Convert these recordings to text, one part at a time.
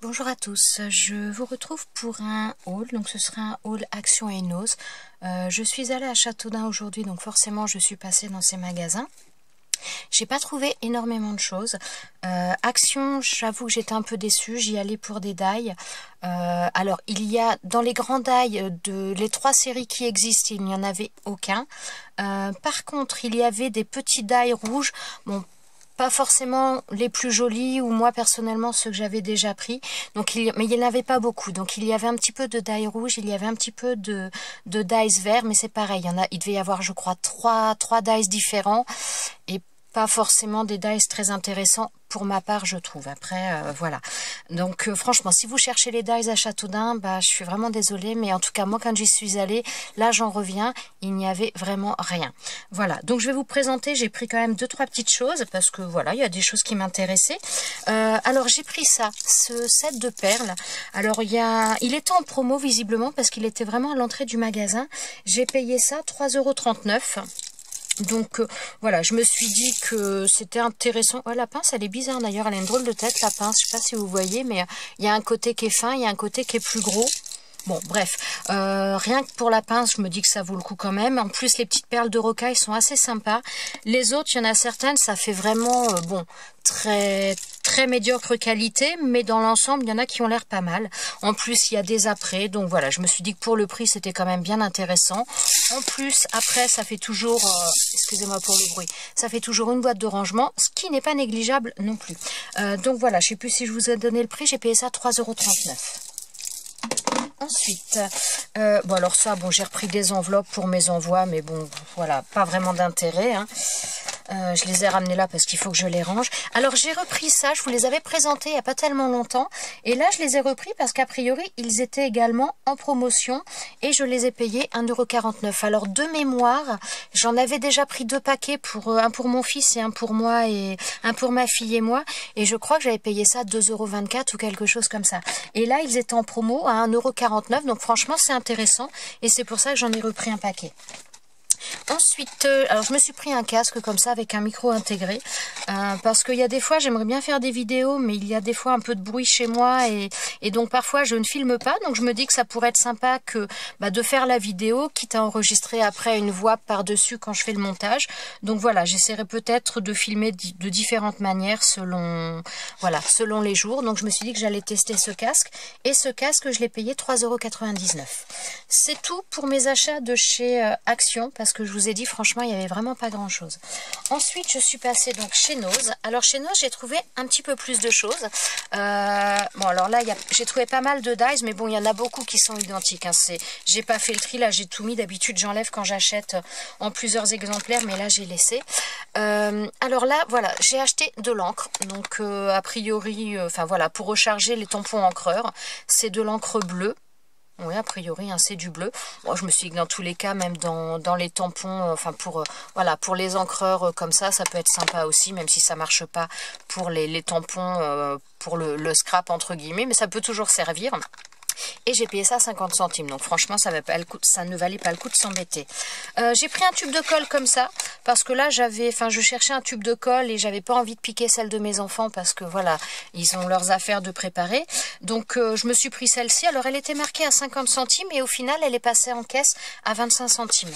Bonjour à tous, je vous retrouve pour un haul, donc ce sera un haul Action et Nose. Je suis allée à Châteaudun aujourd'hui, donc forcément je suis passée dans ces magasins. J'ai pas trouvé énormément de choses. Action, j'avoue que j'étais un peu déçue, j'y allais pour des die. Alors il y a dans les grands die de les 3 séries qui existent, il n'y en avait aucun. Par contre, il y avait des petits die rouges. Bon, pas forcément les plus jolis, ou moi personnellement ceux que j'avais déjà pris, donc mais il n'y en avait pas beaucoup, donc il y avait un petit peu de die rouge, il y avait un petit peu de dies vert, mais c'est pareil, il devait y avoir je crois trois dies différents, et pas forcément des dies très intéressants pour ma part, je trouve. Après, voilà. Donc, franchement, si vous cherchez les dies à Châteaudun, bah, je suis vraiment désolée. Mais en tout cas, moi, quand j'y suis allée, là, j'en reviens, il n'y avait vraiment rien. Voilà. Donc, je vais vous présenter. J'ai pris quand même 2-3 petites choses parce que, voilà, il y a des choses qui m'intéressaient. Alors, j'ai pris ça, ce set de perles. Alors, il était en promo, visiblement, parce qu'il était vraiment à l'entrée du magasin. J'ai payé ça 3,39 €. Donc voilà, je me suis dit que c'était intéressant. Oh, la pince, elle est bizarre d'ailleurs, elle a une drôle de tête, la pince. Je sais pas si vous voyez, mais il y a un côté qui est fin, il y a un côté qui est plus gros. Bon, bref, rien que pour la pince, je me dis que ça vaut le coup quand même. En plus, les petites perles de rocaille sont assez sympas. Les autres, il y en a certaines, ça fait vraiment, bon, très médiocre qualité, mais dans l'ensemble, il y en a qui ont l'air pas mal. En plus, il y a des après, donc voilà, je me suis dit que pour le prix, c'était quand même bien intéressant. En plus, après, ça fait toujours, excusez-moi pour le bruit, ça fait toujours une boîte de rangement, ce qui n'est pas négligeable non plus. Donc voilà, je sais plus si je vous ai donné le prix, j'ai payé ça 3,39 €. Ensuite, bon alors ça, bon, j'ai repris des enveloppes pour mes envois, mais bon, voilà, pas vraiment d'intérêt, hein. Je les ai ramenés là parce qu'il faut que je les range. Alors j'ai repris ça, je vous les avais présentés il n'y a pas tellement longtemps. Et là je les ai repris parce qu'a priori ils étaient également en promotion. Et je les ai payés 1,49 €. Alors de mémoire, j'en avais déjà pris 2 paquets, un pour mon fils et un pour moi, et un pour ma fille et moi. Et je crois que j'avais payé ça 2,24 € ou quelque chose comme ça. Et là ils étaient en promo à 1,49 €. Donc franchement c'est intéressant. Et c'est pour ça que j'en ai repris un paquet. Ensuite, alors je me suis pris un casque comme ça avec un micro intégré parce qu'il y a des fois j'aimerais bien faire des vidéos, mais il y a des fois un peu de bruit chez moi et donc parfois je ne filme pas, donc je me dis que ça pourrait être sympa de faire la vidéo, quitte à enregistrer après une voix par-dessus quand je fais le montage. Donc voilà, j'essaierai peut-être de filmer de différentes manières selon les jours. Donc je me suis dit que j'allais tester ce casque, et ce casque je l'ai payé 3,99 €. C'est tout pour mes achats de chez Action, parce que je vous ai dit franchement il n'y avait vraiment pas grand chose. Ensuite je suis passée donc chez Nose. Alors chez Nose j'ai trouvé un petit peu plus de choses. Bon alors là j'ai trouvé pas mal de dies, mais bon il y en a beaucoup qui sont identiques, hein. J'ai pas fait le tri, là j'ai tout mis. D'habitude j'enlève quand j'achète en plusieurs exemplaires, mais là j'ai laissé. Alors là voilà, j'ai acheté de l'encre, donc a priori enfin voilà, pour recharger les tampons encreurs. C'est de l'encre bleue. Oui, a priori, hein, c'est du bleu. Moi, je me suis dit que dans tous les cas, même dans les tampons, enfin voilà, pour les encreurs comme ça peut être sympa aussi, même si ça marche pas pour les tampons, pour le scrap entre guillemets, mais ça peut toujours servir. Et j'ai payé ça 50 centimes. Donc franchement, ça ne valait pas le coup de s'embêter. J'ai pris un tube de colle comme ça, parce que là, je cherchais un tube de colle et j'avais pas envie de piquer celle de mes enfants, parce que voilà, ils ont leurs affaires de préparer. Donc je me suis pris celle-ci. Alors elle était marquée à 50 centimes et au final, elle est passée en caisse à 25 centimes.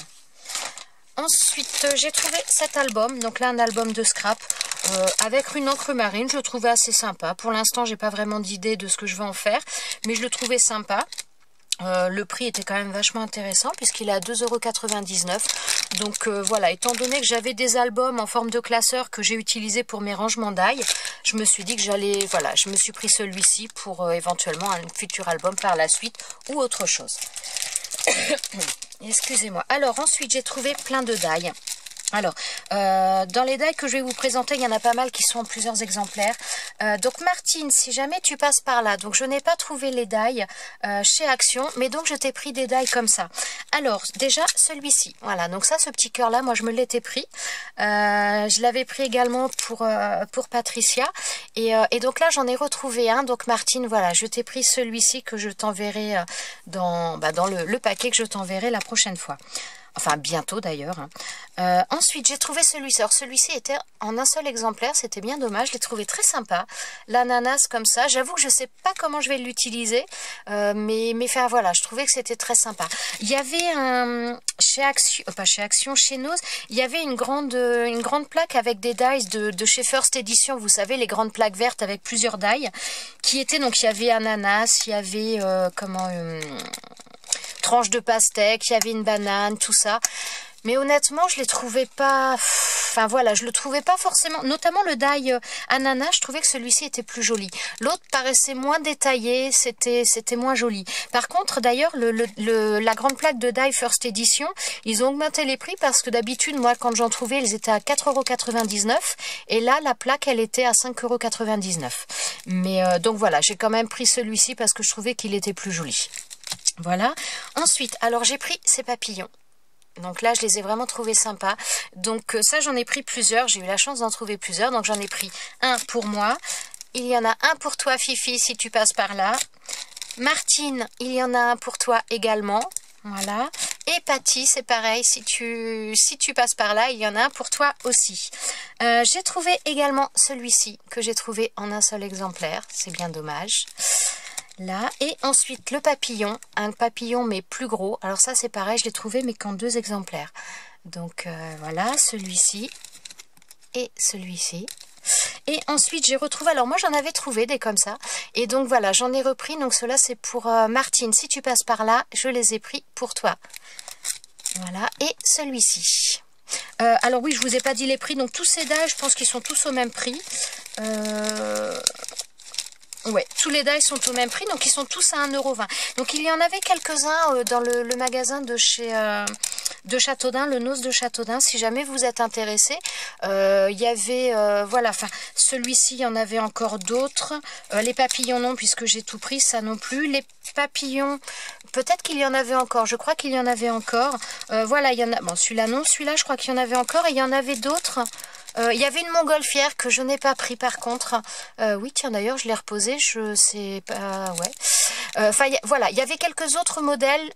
Ensuite, j'ai trouvé cet album, donc là un album de scrap avec une encre marine. Je le trouvais assez sympa. Pour l'instant, j'ai pas vraiment d'idée de ce que je vais en faire, mais je le trouvais sympa. Le prix était quand même vachement intéressant puisqu'il est à 2,99 €. Donc voilà, étant donné que j'avais des albums en forme de classeur que j'ai utilisé pour mes rangements d'ail, je me suis dit que je me suis pris celui-ci pour éventuellement un futur album par la suite ou autre chose. Excusez-moi. Alors ensuite j'ai trouvé plein de die. Alors, dans les die que je vais vous présenter, il y en a pas mal qui sont en plusieurs exemplaires. Donc Martine, si jamais tu passes par là, donc je n'ai pas trouvé les die chez Action, mais donc je t'ai pris des die comme ça. Alors, déjà, celui-ci, voilà, donc ça, ce petit cœur-là, moi je me l'étais pris. Je l'avais pris également pour Patricia. Et donc là, j'en ai retrouvé un. Donc Martine, voilà, je t'ai pris celui-ci que je t'enverrai dans le paquet que je t'enverrai la prochaine fois. Enfin, bientôt d'ailleurs. Hein. Ensuite, j'ai trouvé celui-ci. Alors, celui-ci était en un seul exemplaire. C'était bien dommage. Je l'ai trouvé très sympa. L'ananas comme ça. J'avoue que je ne sais pas comment je vais l'utiliser. Mais enfin, voilà, je trouvais que c'était très sympa. Il y avait chez Action, pas chez Action, chez Nose, il y avait une grande plaque avec des dies de chez First Edition. Vous savez, les grandes plaques vertes avec plusieurs dies. Qui étaient, donc, il y avait ananas, il y avait, tranche de pastèque, il y avait une banane, tout ça. Mais honnêtement, je les trouvais pas... Enfin voilà, je le trouvais pas forcément... Notamment le die ananas, je trouvais que celui-ci était plus joli. L'autre paraissait moins détaillé, c'était moins joli. Par contre, d'ailleurs, la grande plaque de die First Edition, ils ont augmenté les prix parce que d'habitude, moi, quand j'en trouvais, ils étaient à 4,99 €. Et là, la plaque, elle était à 5,99 €. Mais donc voilà, j'ai quand même pris celui-ci parce que je trouvais qu'il était plus joli. Voilà. Ensuite, alors j'ai pris ces papillons. Donc là, je les ai vraiment trouvés sympas. Donc ça, j'en ai pris plusieurs. J'ai eu la chance d'en trouver plusieurs. Donc j'en ai pris un pour moi. Il y en a un pour toi, Fifi, si tu passes par là. Martine, il y en a un pour toi également. Voilà. Et Patty, c'est pareil. Si tu passes par là, il y en a un pour toi aussi. J'ai trouvé également celui-ci que j'ai trouvé en un seul exemplaire. C'est bien dommage. Là, et ensuite le papillon, un papillon mais plus gros. Alors ça c'est pareil, je l'ai trouvé mais qu'en 2 exemplaires. Donc voilà, celui-ci et celui-ci. Et ensuite j'ai retrouvé, alors moi j'en avais trouvé des comme ça. Et donc voilà, j'en ai repris. Donc cela c'est pour Martine, si tu passes par là, je les ai pris pour toi. Voilà, et celui-ci. Alors oui, je vous ai pas dit les prix, donc tous ces dages, je pense qu'ils sont tous au même prix. Ouais, tous les dies sont au même prix, donc ils sont tous à 1,20 €. Donc il y en avait quelques-uns dans le magasin de chez de Châteaudun, le Nose de Châteaudun, si jamais vous êtes intéressé. Il y avait, voilà, enfin, celui-ci, il y en avait encore d'autres. Les papillons, non, puisque j'ai tout pris, ça non plus. Les papillons, peut-être qu'il y en avait encore, je crois qu'il y en avait encore. Voilà, il y en a, bon, celui-là non, celui-là, je crois qu'il y en avait encore, et il y en avait d'autres. Il y avait une montgolfière que je n'ai pas pris par contre. Oui, tiens, d'ailleurs, je l'ai reposée. Je sais pas. Ouais. Enfin, voilà, il y avait quelques autres modèles.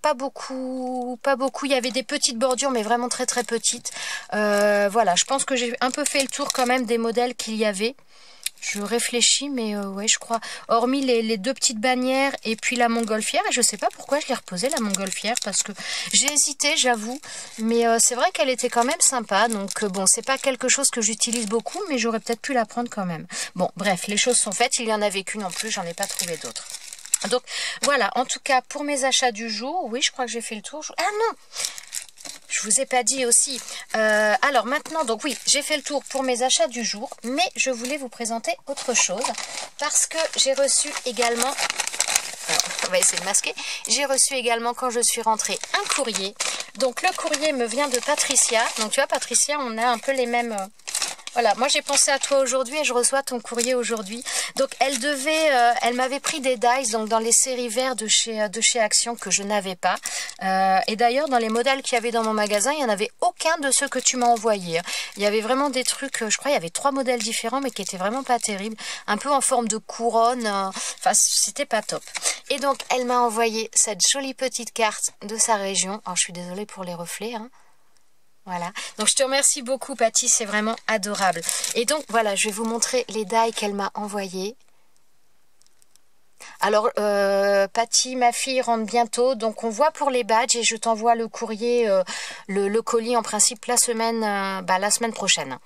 Pas beaucoup, pas beaucoup. Il y avait des petites bordures, mais vraiment très très petites. Voilà, je pense que j'ai un peu fait le tour quand même des modèles qu'il y avait. Je réfléchis, mais ouais, je crois, hormis les 2 petites bannières et puis la montgolfière, et je sais pas pourquoi je l'ai reposée, la montgolfière, parce que j'ai hésité, j'avoue, mais c'est vrai qu'elle était quand même sympa, donc bon, c'est pas quelque chose que j'utilise beaucoup, mais j'aurais peut-être pu la prendre quand même. Bon, bref, les choses sont faites, il y en avait qu'une en plus, j'en ai pas trouvé d'autres. Donc, voilà, en tout cas, pour mes achats du jour, oui, je crois que j'ai fait le tour. Ah non! Je vous ai pas dit aussi. Alors maintenant, donc oui, j'ai fait le tour pour mes achats du jour, mais je voulais vous présenter autre chose parce que j'ai reçu également, alors, on va essayer de masquer, j'ai reçu également quand je suis rentrée un courrier. Donc le courrier me vient de Patricia. Donc tu vois Patricia, on a un peu les mêmes... Voilà, moi j'ai pensé à toi aujourd'hui et je reçois ton courrier aujourd'hui. Donc elle m'avait pris des dies donc dans les séries verts de chez Action que je n'avais pas. Et d'ailleurs dans les modèles qu'il y avait dans mon magasin, il n'y en avait aucun de ceux que tu m'as envoyés. Il y avait vraiment des trucs, je crois il y avait 3 modèles différents mais qui étaient vraiment pas terribles. Un peu en forme de couronne, enfin c'était pas top. Et donc elle m'a envoyé cette jolie petite carte de sa région. Alors je suis désolée pour les reflets, hein. Voilà, donc je te remercie beaucoup Patty, c'est vraiment adorable. Et donc voilà, je vais vous montrer les dies qu'elle m'a envoyées. Alors Patty, ma fille, rentre bientôt, donc on voit pour les badges et je t'envoie le courrier, le colis en principe la semaine prochaine.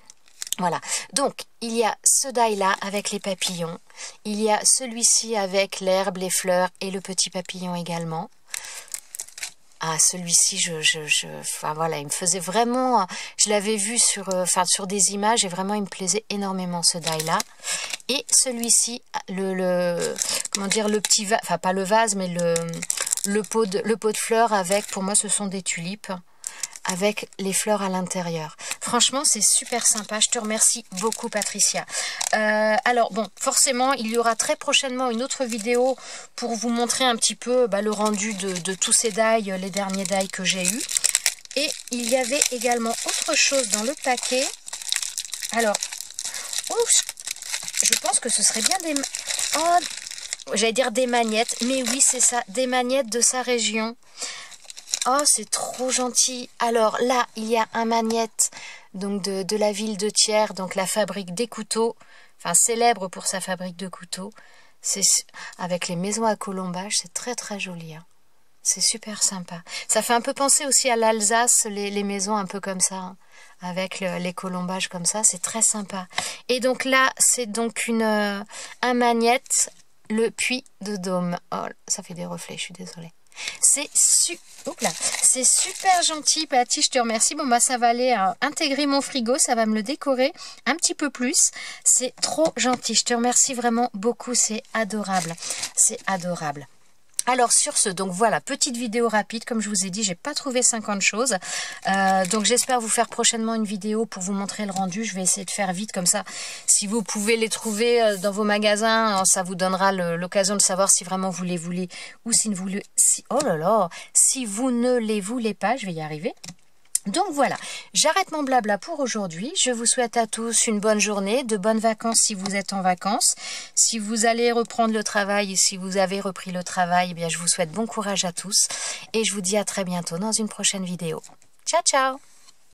Voilà, donc il y a ce die là avec les papillons, il y a celui-ci avec l'herbe, les fleurs et le petit papillon également. Ah, celui-ci, enfin voilà, il me faisait vraiment, je l'avais vu sur des images et vraiment il me plaisait énormément ce die-là. Et celui-ci, comment dire, le petit vase, enfin pas le vase, mais le pot de fleurs avec, pour moi ce sont des tulipes, avec les fleurs à l'intérieur. Franchement, c'est super sympa. Je te remercie beaucoup, Patricia. Alors, bon, forcément, il y aura très prochainement une autre vidéo pour vous montrer un petit peu le rendu de tous ces dies, les derniers dies que j'ai eus. Et il y avait également autre chose dans le paquet. Alors, je pense que ce serait bien des... Oh, j'allais dire des magnettes, mais oui, c'est ça, des magnettes de sa région. Oh, c'est trop gentil. Alors là, il y a un magnète donc de la ville de Thiers, donc la fabrique des couteaux, enfin célèbre pour sa fabrique de couteaux. C'est avec les maisons à colombage, c'est très très joli. Hein. C'est super sympa. Ça fait un peu penser aussi à l'Alsace, les maisons un peu comme ça, hein, avec les colombages comme ça, c'est très sympa. Et donc là, c'est donc un magnète, le puits de Dôme. Oh, ça fait des reflets, je suis désolée. C'est super gentil, Patty, je te remercie. Bon, bah, ça va aller intégrer mon frigo, ça va me le décorer un petit peu plus. C'est trop gentil, je te remercie vraiment beaucoup, c'est adorable. C'est adorable. Alors sur ce, donc voilà, petite vidéo rapide, comme je vous ai dit, j'ai pas trouvé 50 choses, donc j'espère vous faire prochainement une vidéo pour vous montrer le rendu. Je vais essayer de faire vite, comme ça, si vous pouvez les trouver dans vos magasins, ça vous donnera l'occasion de savoir si vraiment vous les voulez ou si vous ne les voulez pas, je vais y arriver. Donc voilà, j'arrête mon blabla pour aujourd'hui. Je vous souhaite à tous une bonne journée, de bonnes vacances si vous êtes en vacances. Si vous allez reprendre le travail et si vous avez repris le travail, eh bien je vous souhaite bon courage à tous. Et je vous dis à très bientôt dans une prochaine vidéo. Ciao, ciao!